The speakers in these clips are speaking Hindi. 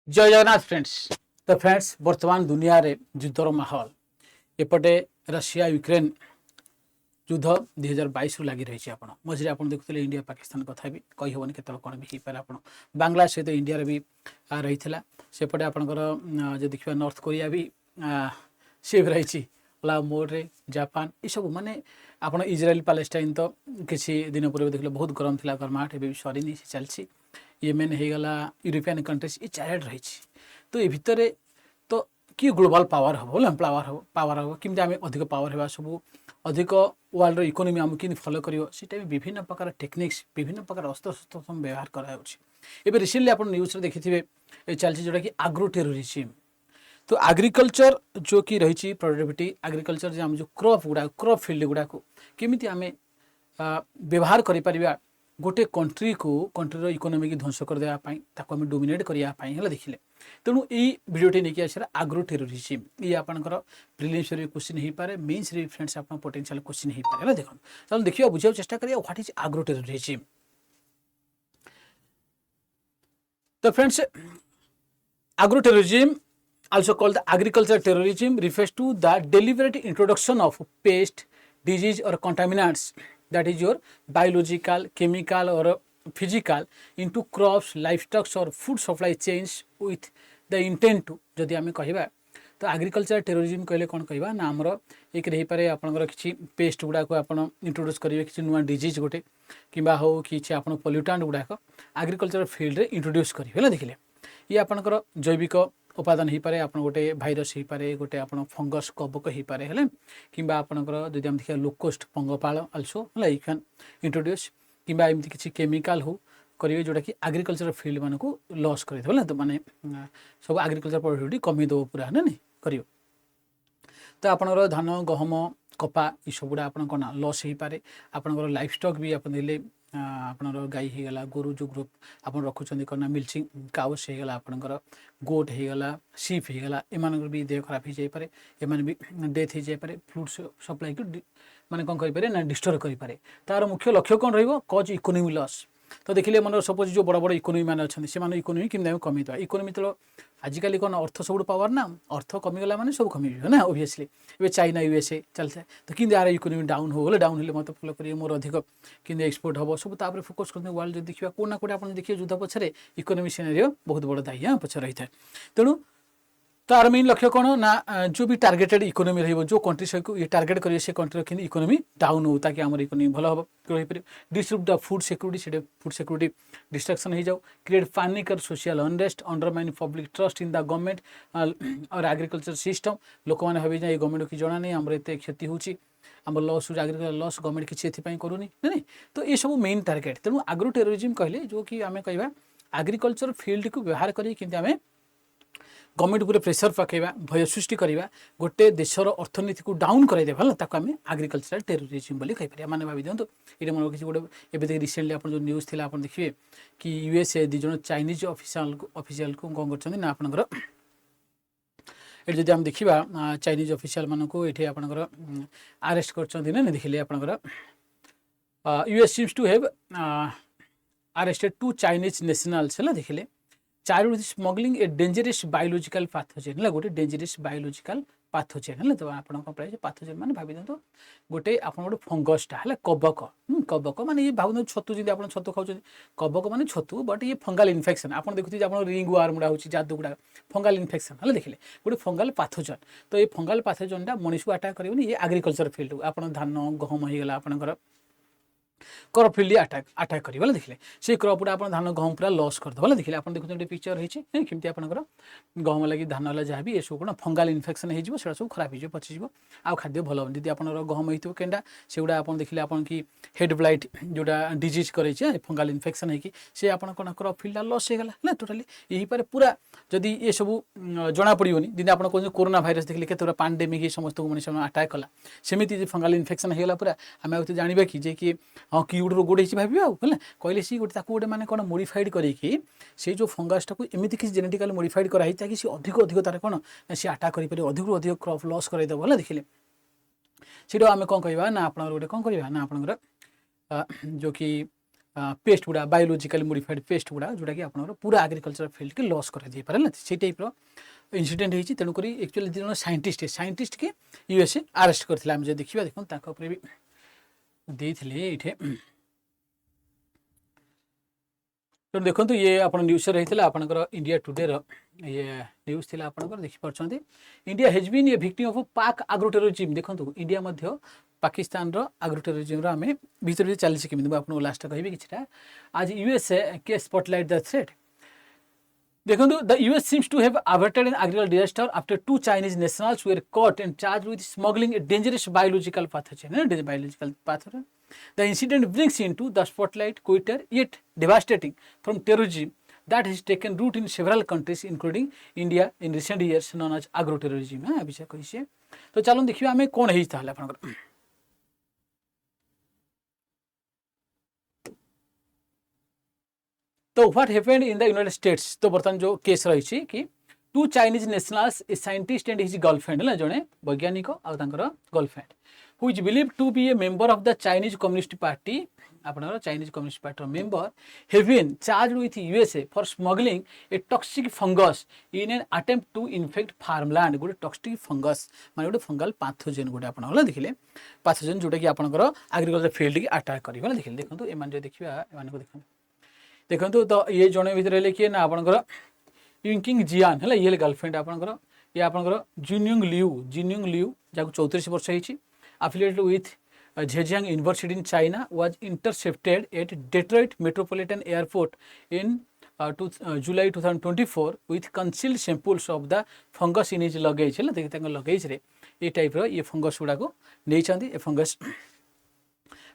जय जगन्नाथ फ्रेंड्स। तो फ्रेंड्स वर्तमान दुनिया रे युद्धर माहौल एपटे रशिया यूक्रेन युद्ध 2022 लगी रही आप मझे आप देखुले इंडिया पाकिस्तान कथा भी कही हेनी के कौन भी पारे आप बांग्ला सहित इंडिया भी रही सेपटे आपंकर जो देखा नॉर्थ कोरिया भी सी भी रही मोड्रे जापान ये सब माने आप इजराइल पैलेस्टाइन तो किसी दिन पूर्व देखिए बहुत गरम थी गरमाहट एवं सरीनी चलती येमेन होगला यूरोपियन कंट्रीज ये चारिड रही तो ये भितर तो कि ग्लोबल पावर हम बोले पावर हम किमती आम अधिक पावर होगा सब अधिक वर्ल्ड इकोनोमी आम कि फलो कर विभिन्न प्रकार टेक्निक्स विभिन्न प्रकार अस्त्र शस्त्र व्यवहार कर रिसेंटली आप न्यूज देखिए चलती जोटा कि आग्रो टेरोरिज्म। तो एग्रीकल्चर जो कि रही प्रोडक्टिविटी एग्रीकल्चर जो आम जो क्रॉप फील्ड गुड़ाक केमी आम व्यवहार कर गोटे कंट्री इकोनोमी की ध्वंस कर देवाई आम डोमिनेट करने देखिले तेणु यही भिडियोटी नहीं आसला आग्रो टेरोरिज्म ये आपंकर प्रिलिम्स क्वेश्चन हो पाए मेन्स फ्रेंड्स आप पोटेंशियल क्वेश्चन हो पाए देख चलो देखिए बुझा चेष्टा करिए व्हाट इज आग्रो टेरोरिज्म। तो फ्रेंड्स आग्रो terrorism also called the agricultural terrorism refers to the deliberate introduction of pest, disease or contaminants that is your biological, chemical or physical into crops, livestock or food supply chains with the intent to जदि आम कह तो एग्रीकल्चर टेरोरिज्म कहले कौन कहवा ना आमर एक रही पारे आपनकर किसी पेस्ट गुड़ाक आप इंट्रोड्यूस करेंगे किसी नुआ डिजीज गोटे कि किसी आप पल्यूटांट गुड़ाक एग्रीकल्चर फील्ड रे इंट्रोड्यूस करेंगे देखिले ये आपनकर जैविक उपादान हो पाए आप गोटे भाइरस हो पाए गोटे आप फंगस कबक हो पाए है कि आपंकर जब आम देखिए लोकोस्ट पंगपाल आल्सो है यू कैन इंट्रोड्यूस कि एमती किसी केमिकाल हो करेंगे जोटा कि एग्रीकल्चर फील्ड मानक लॉस कर तो माने सब एग्रीकल्चर प्रोडक्टिविटी कमीदेव पूरा है ना कर तो आपंकर धान गहम कपा ये सब गुड़ा आप लॉस हो पाए आपंकर लाइफ स्टॉक भी आप देले आपनर गाई होगला गोरु जो ग्रुप आप रखुच्च कौन मिल्चिंग काउस होगला आपंकर गोट होगला सीप होगला एम भी देह खराब हो जाए एम भी डेथ हो जाए फ्लूड सप्लाई को माने कौन करें ना डिस्टर्ब करें तार मुख्य लक्ष्य कौन रज इकोनोमी लॉस। तो देखिए मन सपोज जो बड़ बड़ इकोनोमी मैंने अच्छा से इकोनोमी केमी कमीद इकोनोमी तो आजिकल कौन अर्थ सब पावर ना अर्थ कमीगला मैंने सब कमी ना ओबियसली ये चाइना यूएसए चलता है तो कि यार इकोनोमी डाउन हो गले डाउन मत फलो करेंगे मोर अधिक कि एक्सपोर्ट हम सब तापर फोकस करते वर्ल्ड देखा कौन ना कौटे आप देखिए युद्ध पछरे इकोनोमी सिनेरियो बहुत बड़ दायी पछ रही है। तेणु तार मेन लक्ष्य कौन ना जो भी टार्गेटेड इकोनोमी रही जो कंट्री सहित ये टार्गेट करेंगे से कंट्री कि इकोनोमी डाउन हो ताकि आम इकोनोमी भल हम रहीपर distribute the food security food security destruction हो जाओ क्रिएट पैनिक और social unrest undermine public trust in the government और एग्रीकल्चर सिस्टम लोक मैंने भाई ये गवर्नमेंट की जना नहीं आम एत क्षति होम लॉस हो एग्रीकल्चर लॉस गवर्नमेंट किसी करूनी नहीं तो ये सब मेन टार्गेट। तेणु आग्रो टेरोरिज्म कहले जो कि आम कह एग्रीकल्चर फील्ड को व्यवहार करें आम गवर्नमेंट पूरे प्रेसर पकेबा भय सृष्टि करवा गोटे देशर अर्थनीति को डाउन करदेवा आम एग्रीकल्चर टेरोरिज्म बोली कहीपर मैंने भाई दिखाँ ये मन किसी गोटे एवं रिसेंटली आप जो न्यूज थी आप देखिए कि यूएसए दीज चाइनीज ऑफिशियल को कौन कर आपंकर ये जब आम देखा चाइनीज ऑफिशियल मानक ये आपंकर अरेस्ट कर देखिले आपंकर US seems to have arrested 2 Chinese nationals है देखिले charged with smuggling a dangerous biological pathogen है गोटे डेंजरस बायोलॉजिकल पैथोजेन है तो आप पैथोजेन मैंने भाई दिखाँ गोटे आप गोटे फंगसटा है कबक कबक माने ये भाव छतु जी आप छतु खाऊँ कबक माने छतु बट ये फंगाल इनफेक्शन आप देखुए आप रिंग वार्म गुड़ा हो जादू गुड़ा फंगाल इनफेक्शन है देखिले गोटे फंगाल पैथोजेन तो ये फंगाल पैथोजेनटा मनीष को आटाक कर ये एग्रीकल्चर फील्ड को आप धान गहम होगला आपंकर क्रॉप फील्ड आटाक कर देखिले से क्रॉप गुड़ा आप धान गहम पूरा लॉस करदे देखिले आप देखते गोटे पिक्चर रही केमती आपंकर गहम लगी धान है जहाँ भी ये सब कौन फंगाल इनफेक्शन हो सब खराब हो पचिज आ खाद्य भल हम जी आप गहम हो केनटा से गुड़ा आप देखिले आप कि हेड ब्लाइट जोटा डिजीज करे फंगाल इनफेक्शन होगी से आप क्रॉप फील्ड लॉस होगा ना टोटाली यही पर पूरा जदि ये सब जना पड़ोनी जी आप कहते कोरोना भाइरस देखिले के पांडेमिक समस्त को मनुष्य आटाक कला सेमती फंगाल इनफेक्शन होगा पूरा आम आते जानवा कि हाँ कि गोटे रोग है भाव है कहले सी गोटे गोटे मैंने कौन मोडिफाइड करके से जो फंगासटा को एमती किसी जेनेटिकली मोडिफाइड कराई ताकि सी अधिक अधिक तार कौन सी आटाक करें अधिक अधिक क्रॉप लॉस करदेव है देखिले सीटा आम कौन कहवा ना आप गोटे कौन करवा ना आपंकर जो कि पेस्ट गुड़ा बायोलोजिकली मॉडिफाइड पेस्ट गुड़ा जोटा कि आपनकर पूरा एग्रीकल्चर फील्ड के लॉस कर दे पारे ना से टाइप रो इनसीडेंट होती तेणुक एक्चुअली दिन साइंटिस्ट के यूएसए अरेस्ट करथिला हम जे देखिबा देखो ताका ऊपर भी देइथिले इठे तो देखो ये आप न्यूज रही आपंकर इंडिया टुडे ये न्यूज थी आपंकर देखिपार India has been a victim of Pak agro terrorism देखो इंडिया मध्य पाकिस्तान रो आग्रो टेररिज्म आम भर चली केमी आपको लास्ट कहि कि आज यूएसए के स्पॉटलाइट द थ्रेट देखो the US seems to have averted an agricultural disaster after 2 Chinese nationals were caught and charged with smuggling a dangerous biological pathogen. The incident brings into the spotlight quicker yet devastating from terrorism that has taken root in several countries including India in recent years known as agro-terrorism. विषय कही तो चलो देखिए आम कौन है तो what happened in the United States तो बर्तमान जो केस रही कि 2 Chinese nationals a scientist and his girlfriend है जड़े वैज्ञानिक और girlfriend who is believe to be a member of the Chinese Communist Party आपनकर Chinese Communist Party member have been charged with USA for smuggling a toxic fungus in an attempt to infect farmland गोटे टॉक्सिक फंगस माने गोटे फंगल पैथोजेन गोटे आपन देखिले पैथोजेन जोटा कि आपनकर एग्रीकल्चर फील्ड की अटैक करिबा देखिले देखंतु एमान जो देखिबा एमान को देखंतु तो ये जने भीतर रहले कि ना आपनकर यूकिंग जियान है ये गर्लफ्रेंड आपनकर ये आपनकर जिन्युंग लियू जाको 34 वर्ष होईची affiliated with Zhejiang University in China was intercepted at Detroit Metropolitan Airport in July 2024 with concealed samples of the fungus in his luggage है देखिए तंग luggage रे ये टाइप रो ये फंगस गुड़ा को नहीं चाहती ये फंगस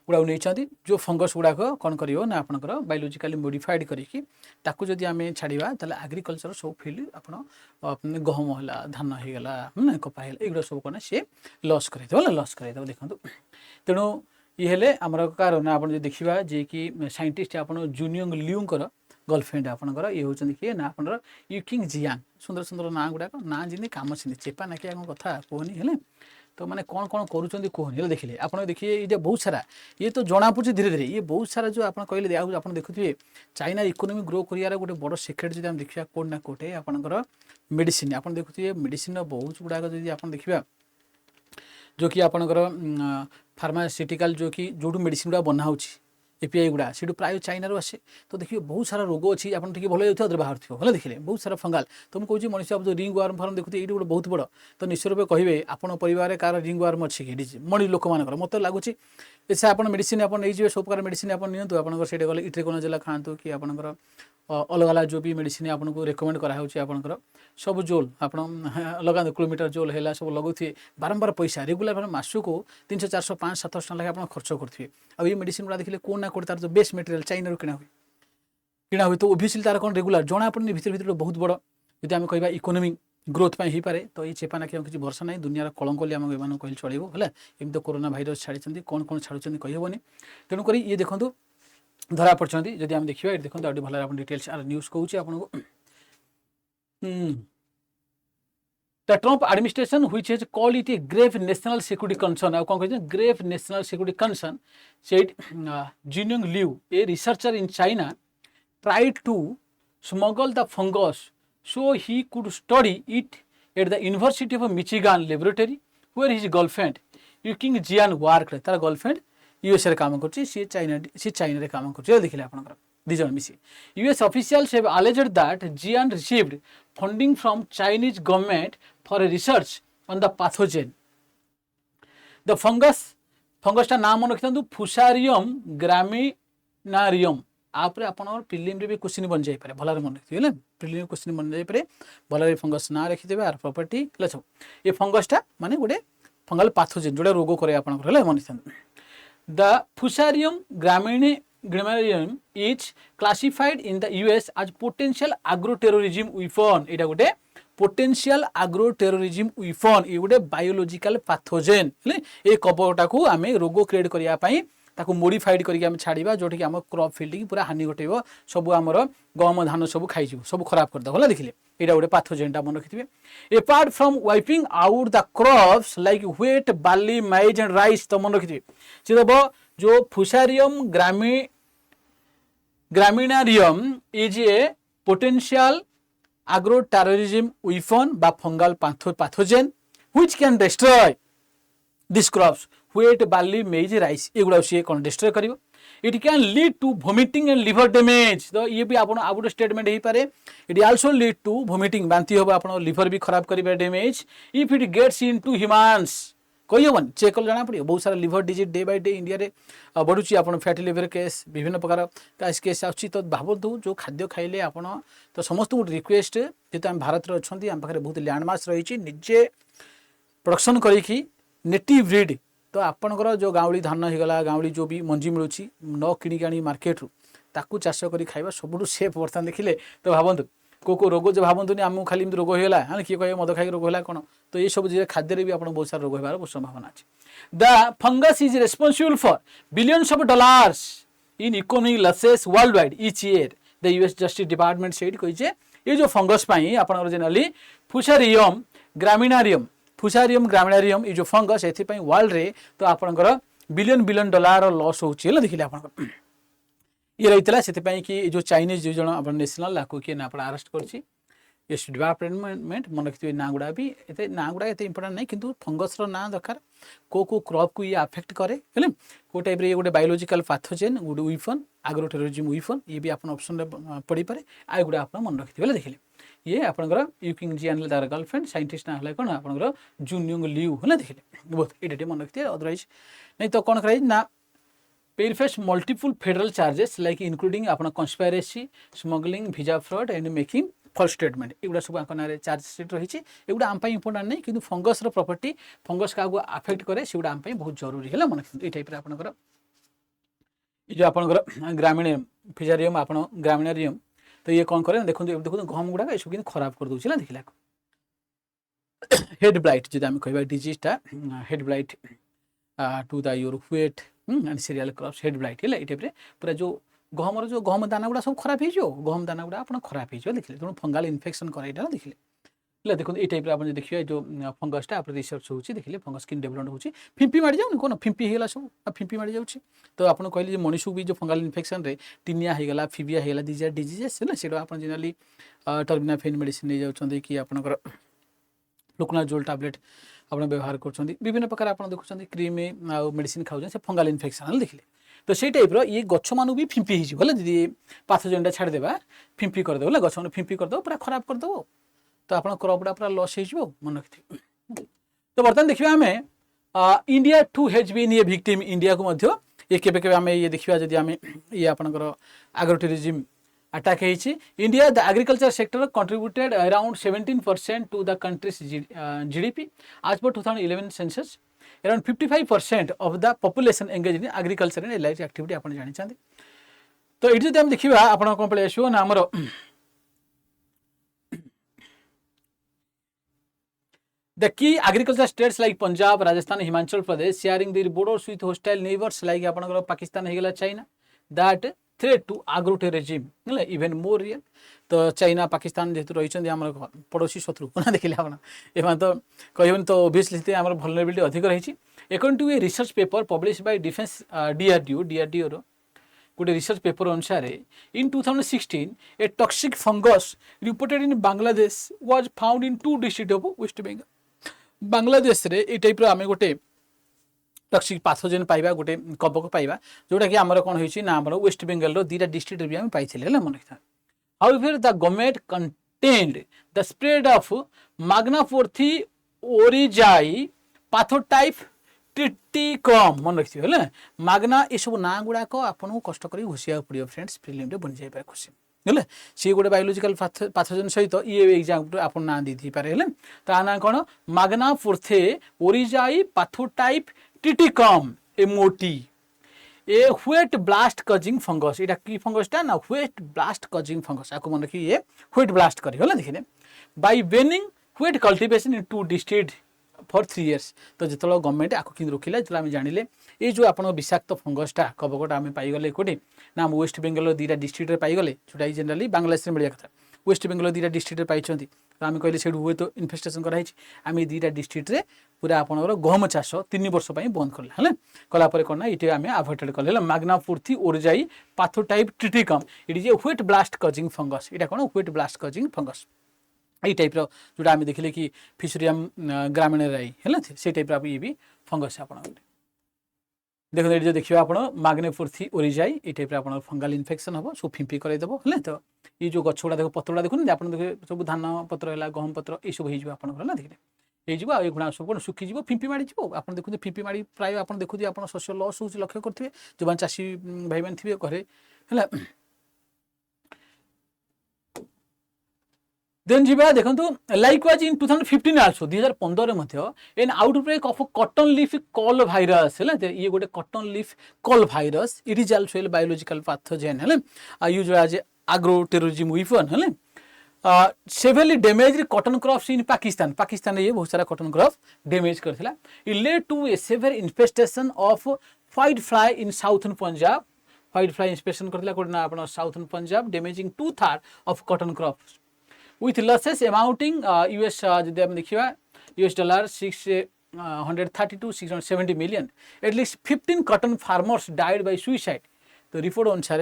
गुड़ा नहीं चाहती जो फंगस गुड़ा को कौन करियो ना आपनकर बायोलॉजिकली मॉडिफाइड करिकी ताकू जदि आमे छाड़ीबा तले एग्रीकल्चर सब फील्ड आपन गहम होला धान हो गला ना कपा होला एगुडा सब कोना से लॉस करे तो लॉस करे तो देखंतु तेणु ये हेले हमर कारण आपन जे देखिबा जे कि साइंटिस्ट आपन जुनियंग लियूंकर गर्लफ्रेंड आपनकर ये होचंदी कि ना आपनर यूकिंग जियांग सुंदर सुंदर ना गुडा ना जिने काम छिने चेपा ना कि कथा कोनी हेले तो मैंने कौन कौन करूँ कहनी देखिए आप देखिए ये बहुत सारा ये तो जना पड़े धीरे धीरे ये बहुत सारा जो आप कहले आप देखुए चाइना इकोनोमी ग्रो करार गोटे बड़ सिक्रेट जो देखा कौट ना कौटे आपंकर मेडिसिन आप देखुए मेडिसिन बहुत गुड़ाक जो आप देखा जो कि आपंकर फार्मास्यूटिकल जो कि जो मेडिसिन गुड़ा बना एपीआई गुड़ा से प्राय चाइना आसे तो देखिए बहुत सारा रोग अच्छी आप भल जाता बाहर थोड़ा देखिए बहुत सारा फंगाल तो मुझे कहूँ मनुष्य जो रिंग वार्म फार्म देखते ये गोटे बहुत बड़ तो निश्चय रूप कहे आपन परिवार कार रिंग वार्म अच्छी कि मणि लोक मान मत लगुच से आप मेडिसिन आप नहीं सब प्रकार मेडिसिन आप नियंतु आपंकर से गले इट्रिकोनाजोल खातु कि आपंकर अलग अलग जो भी मेडिसिन आपको रेकमेंड कराऊँच आपंकर सब जोल आप लगा किलोमीटर जोल है सब लगुए बारंबार पैसा रेगुलर मासक 300 400 500 700 लाख आप खर्च करेंगे अब ये मेडिसिन गुड़ा देखिए कौन ना कौन तार जो बेस्ट मटेरियल चाइना किना हुए तो ओबियसली तार कौन रेगुलर जना पड़े भर बहुत बड़ जो आम कह इकोनोमिक ग्रोथ हो पारे तो ये चेपा ना कि भरसा ना दुनियार कलंक आम एम कहले चलो है एमती कोरोना भाइरस छाड़ी कौन कौन छाड़ुं कहीहबनी तेणुक ये देखो धरा पड़ती जदि आम देखा देखो आगे भल डिटेल्स न्यूज कहूँ आपको The Trump administration, which has called it a grave national security concern, now grave national security concern, said Jinyong Liu, a researcher in China, tried to smuggle the fungus so he could study it at the University of Michigan laboratory, where his girlfriend, Yuking Jian, worked. तार girlfriend US रे काम करछि सी चाइना रे काम करछि देखिले आपनकर दिजन मिसी US officials have alleged that Jian received funding from Chinese government for a research on the pathogen. The fungus ता नाम रखिथांतु फुसारियम ग्रामिनारियम आपरे आपनर प्रीलिम रे भी क्वेश्चन बन जाई पारे भलारे मन रखिथिबे प्रीलिम क्वेश्चन बन जाई पारे भलारे फंगस ना रखिथिबे आर प्रॉपर्टी लछो ये फंगस ता माने गोटे फंगल पैथोजेन जोडा रोग करे आपनकर हले मन रखिथांतु The Fusarium graminarium is classified in the US as potential agro-terrorism weapon. इटा गोटे potential agro-terrorism weapon ये गोटे biological pathogen ले ए कपटा को आमे रोग क्रिएट करिया पई ताको मॉडिफाइड करके आमे छाड़ीबा जोठी कि हम क्रॉप फील्ड की पूरा हानि घटेबो सब हमर गम धान सब खाइ जिवो सब खराब कर दो होला देखिले एटा गोटे पैथोजेन ता मन रखिथिबे apart from wiping out the crops like wheat barley maize and rice तो मन रखिथिबे से दबो जो fusarium graminearum is a potential agro terrorism weapon বা fungal pathogen which can destroy these crops wheat barley maize rice एगुड़ा सी कौन डिस्ट्रॉय करिवो it can lead to vomiting and liver damage तो ये भी आपण आउट स्टेटमेंट हे पारे it also lead to vomiting बांती होबा आपण लिवर भी खराब करिबा damage if it gets into humans कही हेन चेक कले जाना पड़ो बहुत सारा liver disease day by day India रे बढ़ुची आप फैटी लिवर केस विभिन्न प्रकार केस आछि तो भावतु जो खाद्य खाइले आपण तो समस्त रिक्वेस्ट जेहेतु आम भारत में अच्छा आम पाखे बहुत लैंडमार्क्स रही निजे प्रोडक्शन करी नेटिव ब्रीड तो आपणकर जो गाँवली धान होगला गाँवली जो भी मंजी मिलूँ न किणिक आनी मार्केट रू ताकू चाष करी खाइबा सबुठु सेफ बर्तमान देखिले तो भावतु को रोग जो भावतुनि आमको खाली रोग होगा हाँ किए कहे मद खाई रोग है कौन तो ये सब खाद्य भी आप बहुत सारा रोग होबार बहुत संभावना अच्छे the fungus is responsible for billions of dollars in economic losses world wide each year the US justice department से कही ये जो फंगस आप जेनराली फुसारियम ग्रामिनारियम ये जो फंगस ए वर्ल्ड रे तो आपंकर बिलियन बिलियन डॉलर लॉस होचे देखिले आप ये रही है कि जो चाइनीज जो जन नेशनल आपको किए ना अरेस्ट कर डिपार्टमेंट मन रखिए ना गुड़ा भी ये ना गुड़ा ये इंपोर्टाट नहीं किंतु फंगस ना दरकार को क्रॉप को ये अफेक्ट करे को टाइप ये गोटे बायोलॉजिकल पैथोजेन गोटे वेपन एग्रो टेररिज्म वेपन ये भी आप ऑप्शन पढ़ी पारे आ गुड़ा आप मन रखिए देखिले ये आपंकर यूकिंग जी एंड तार गर्लफ्रेंड साइंटिस्ट ना है कौन आप जूनिंग लियू है देखिले बहुत ये मन रखिए अदरवाइज नहीं तो कौन कराई ना पेड face multiple federal charges like including अपना conspiracy smuggling visa fraud and making false statement एगुड़ा सब ना चार्ज सीट रही एगुड़ा आम इंपोर्टाट नहीं कि फंगस प्रॉपर्टी फंगस क्या अफेक्ट करे से आम बहुत जरूरी है मन ये टाइप आपंकर जो आपंकर ग्रामीण फिजारियम आप ग्रामीणारियम तो ये कौन करे देखो देखो गहम गुड़ाक ये सब खराब कर दूसरी ना देखिला हेड ब्लाइट जो आम कह डिजीजटा head blight to the your wheat and cereal crops head blight है ये टाइप पूरा जो गहमर जो गहम दाना गुड़ा सब खराब हो गहम दाना गुड़ा आप खराब हो देखिले तेणु फंगाल इन्फेक्शन कराइटा देखिले देखो ये टाइप आप देखिए जो फंगसटा आप रिसर्च होची देखिले फंगस किन डेवलप होची फिंपी मारी जाऊनी कौन फिंपी होगा सब फिंपी मारी जाऊँ तो आप कहले मनुष्य भी जो फंगाल इन्फेक्शन रे टीनिया होगा फिबिया होगा दीज डिजीजेस है ना से आप जेनराली टर्मिनाफेन मेडिसिन नहीं जाऊँ कि आपंकर फ्लुकनाजोल टैबलेट आप व्यवहार कर विभिन्न प्रकार आप देखुं क्रीम आ मेडिसिन खाऊँ से फंगाल इन्फेक्शन देखिले तो से टाइप ये गछ मानू भी फिंपी हो दीदी पाथोजेनटा छाड़देवा फिंपी करदे गछ मान फिंपी करदे पूरा खराब करदे तो आप क्रॉपटा पूरा लॉस हो मन रखिए तो बर्तमान देखिए आम India too has been a victim India को मध्य ये केबे आम ये देखा जदि आम ये आपंकर एग्रो टूरिज्म अटैक है India the agriculture sector contributed around 17% to the country's GDP आज पर 2011 census around 55% of the population engaged in agriculture and allied activity आप जानी तो ये जो देखा आप कौन पड़े आसो ना आमर the key agriculture states like Punjab, Rajasthan, Himachal Pradesh sharing their borders with hostile neighbors like आपन पाकिस्तान होगा China that threat to agro terrorism even more real तो चाइना पाकिस्तान जेहतु रही आम पड़ोसी शत्रु ना देखिले आप तो कहन तो ओबियसली आम vulnerability अधिक रही according to a research paper publish by defence DRDO गोटे रिसर्च पेपर अनुसार in 2016 a toxic fungus reported in Bangladesh was found in 2 district of West Bengal Bangladesh रे ए टाइप आम गोटे टॉक्सिक पैथोजेन पाइबा गोटे कवक पाइबा जोटा कि आमर कौन होइछि ना आमर वेस्ट बेंगल रो दीटा डिस्ट्रिक्ट भी आम पाइथिले मन रखिथा however the government contained the spread of magnaporthe oryzae pathotype triticum मन रखिए है मागना ये सब ना गुड़ाक आपको कष्ट कर घोषिया पड़ो फ्रेंड्स फिल्म बनी जाए खुशी है सी गोटे बायोलॉजिकल पैथोजेन सहित ये एग्जाम्पल आप ना दी पारे ता ना कौन मागना फोर्थे ओरिजाई पैथोटाइप ट्रिटिकम एमओटी ए व्हेट ब्लास्ट कजिंग फंगस यहाँ की फंगसटा ना व्हेट ब्लास्ट कजिंग फंगस आपको मन रखिए ये व्हेट ब्लास्ट कर देखिए by banning wheat cultivation in 2 district for 3 years तो जो गवर्नमेंट आपको कि रोकिला जो आम जानिले ये जो आप विषाक्त फंगसटा कवकटा आम पाइगले कौटे ना वेस्ट बेंगल 2टा डिस्ट्रिक्ट पाइगले जोटा जेनराली बांग्लादेश मिलवा कथा वेस्ट बेंगल 2टा डिस्ट्रिक्ट पाई तो आम कहले से हुए तो इनफेस्टेसन कराई आम ये दुईटा डिस्ट्रिक्ट रे पूरा आपंकर गहम चाष 3 वर्ष बंद कले कलापर कौन ये आम आभोइड कले मैग्ना पूर्थी ओरजाई पाथोटाइप ट्रिटिकम ये व्हीट ब्लास्ट कजिंग फंगस यहाँ कौन व्हीट ब्लास्ट कजिंग फंगस ये टाइप जोटा आम देखिले कि फिशरियम ग्रामीण राई है से टाइप ये भी फंगस आप देखो ये देखिए आप मैग्ना पूर्थी ओरिजाई ये टाइप आप फंगाल इन्फेक्शन हम सब फिंपी करदेव है तो ये जो गछ गुड़ा देख पत्र देखुन आप देखिए सब धान पत्र है गहम पत्र ये सब हो देखिए ये गुणा सब कौन सुखीज फिंपी माड़ी आप देखते फिंपी माड़ी प्राय आप देखुए आप शस्य लस हो लक्ष्य करेंगे जो मैंने चाषी भाई मैंने थे घरे है देन जी देखो likewise in 2015 also 2015 an outbreak of cotton leaf curl virus है ये गोटे cotton leaf curl virus it is also a biological pathogen है used as agro terrorism weapon है severely damage cotton crops in Pakistan ये बहुत सारा कॉटन क्रॉप डैमेज करथिला it led to a severe infestation of white fly in southern Punjab white fly infestation करथिला कोड ना आपण southern Punjab damaging 2/3 of cotton crops with losses amounting US जदि हम देखिबा US dollar 630 to 670 million at least 15 cotton farmers died by suicide तो रिपोर्ट अनुसार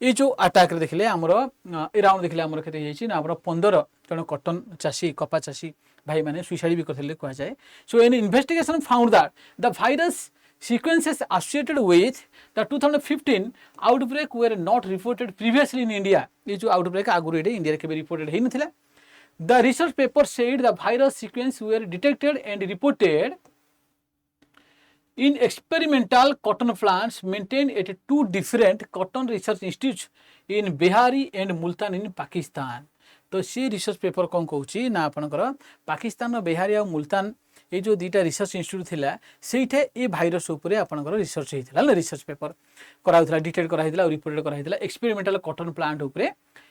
ये जो अटैक देखिले हमर अराउंड देखिले हमर केते हेछि ना हमर 15 जन कॉटन चासी कपा चासी भाई माने सुसाइड भी करथिले कहा जाए so an investigation found that the virus sequences associated with the 2015 outbreak were not reported previously in India. ये जो outbreak आगुरी इंडिया के reported है नथिला. The research paper said the virus sequence were detected and reported in experimental cotton plants maintained at 2 different cotton research institutes in Bihari and Multan in Pakistan. तो सी रिसर्च पेपर कौन कहूँ ना आपनकर पाकिस्तान बिहारी और मुल्तान ये जो दुईटा रिसर्च इंस्टीट्यूट थिला सेठे ये भाइरस उपरे आपनकर रिसर्च होइथिला रिसर्च पेपर कराउथिला डिटेक्ट कराइथिला रिपोर्टेड कराइथिला एक्सपेरिमेंटल कॉटन प्लांट उपरे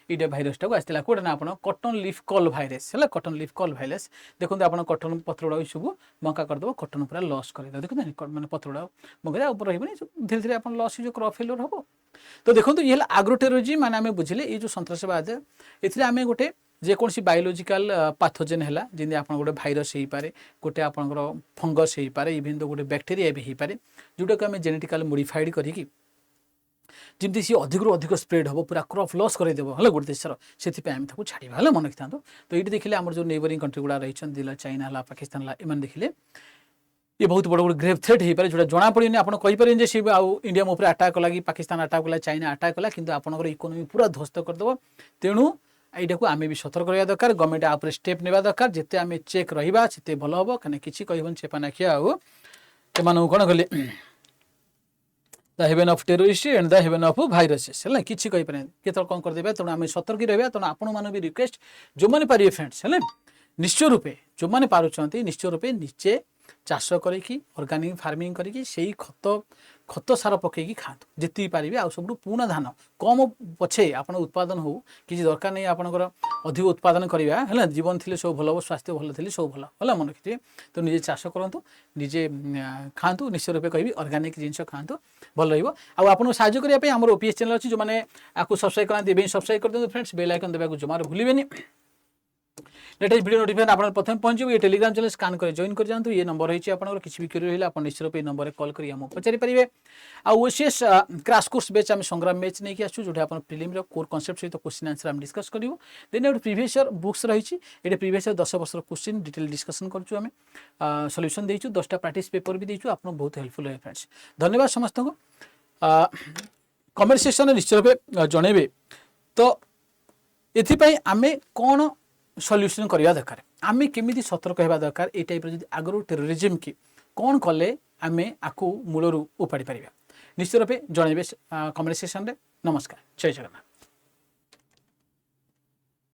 ये भाइरस टाको आस्तिला कोड ना आपन कॉटन लीफ कॉल भाइरस है कॉटन लीफ कॉल भाइरस देखो आपन कॉटन पत्रडा सब मका कर दबो कॉटन पूरा लॉस कर दो देखो माने पत्रडा मका ऊपर रहबनी धीरे धीरे आपन लॉस जो क्रॉप फेलियर हबो तो देखो ये एग्रो टेररिज्म माने आमे बुझिले ये जो सन्त्रासवाद एथिरे आमे गोटे जेकोसी बायोलॉजिकल पैथोजेन है जमी आप गोटे भाइरस हो पारे गोटे आपंकर फंगस हो पारे इवेन तो गोटे बैक्टेरिया भी हो पारे जोटा को आम जेनेटिकल मॉडिफाइड करी जमी सी अधिक अधिक स्प्रेड हम पूरा क्रॉप लॉस करदेव है गोटे देशर से आम छाड़ा है मन रखी तो ये देखिए आम जो नेबरिंग कंट्री गुड़ा रही चाइना है पाकिस्तान है एम देखिले ये बहुत बड़ बड़ ग्रेव थ्रेट हो पारे जो जना पड़े आप कहीपर सी इंडिया उपर अटैक कला कि पाकिस्तान अटैक कला चाइना अटैक कला कि आपंकर इकोनोमी पूरा ध्वस्त करदेव तेणु यहाँ को आम भी सतर्क रहा दरकार गवर्नमेंट आप स्टेप नेबा दरकार जिते आम चेक रहा से भल हम कहीं किसी कहबन चेपानाखिया से कौन कले the haven of terrorist and the haven of viruses है किसी कहीपर केत कौन करदे तेणु आम सतर्क रहा तेणु आपण भी रिक्वेस्ट जो मैंने पारे फ्रेंड्स है निश्चय रूपे जो मैंने पार्टी निश्चय रूपे निजे चाष करी ऑर्गेनिक फार्मिंग करी खत सार पकईकी खातु जितनी पारे आ सब पुणा धान कम पछे आप उत्पादन हो किसी दरकार नहीं आपंकर अधिक उत्पादन करवा है जीवन थी सब भल स्वास्थ्य भल थी सब भल है मन रखिए तो निजे चाष करूँ निजे खातु निश्चय रूपे कहि ऑर्गेनिक जिनस खातु भल रहा साहय करने आम ओपीएस चैनल अच्छी जो मैंने आपको सब्सक्राइब कराते सब्सक्राइब कर दिखाँ फ्रेंड्स बेल आइकन देवाक जमार भूलें लेटेस्ट वीडियो नोटिफिकेशन आप प्रथम पहुंचे ये टेलीग्राम चैनल स्कान कर जॉइन कर जातु ये नंबर रही है किसी भी क्वेरी रहा निश्चित रूप नंबर कॉल कर पचारि पारे आसीएस क्रैश कोर्स बैच आम संग्राम बैच नहीं आसू जो प्रिलिम कोर कॉन्सेप्ट सहित क्वेश्चन आंसर आम डिस्कस करूँ देन गोटे प्रीवियस ईयर बुक्स रही ये प्रीवियस ईयर 10 वर्ष क्वेश्चन डिटेल डिस्कसन करूँ आम सल्यूशन देचु 10टा प्रैक्टिस पेपर भी देचु आप बहुत हेल्पफुल है फ्रेंड्स धन्यवाद समस्त को कमेंट सेक्शन में निश्चित रूप जनइबे तो ये आम कौन सल्यूशन करवा दरकार आम केमी सतर्क होगा दरकार ये टाइप आगरो टेररिज्म की कौन कले आम आपको मूलरू उपाड़ी पार निश्चित रूपे जनइबे कमेंट सेक्शन में नमस्कार जय जगन्नाथ।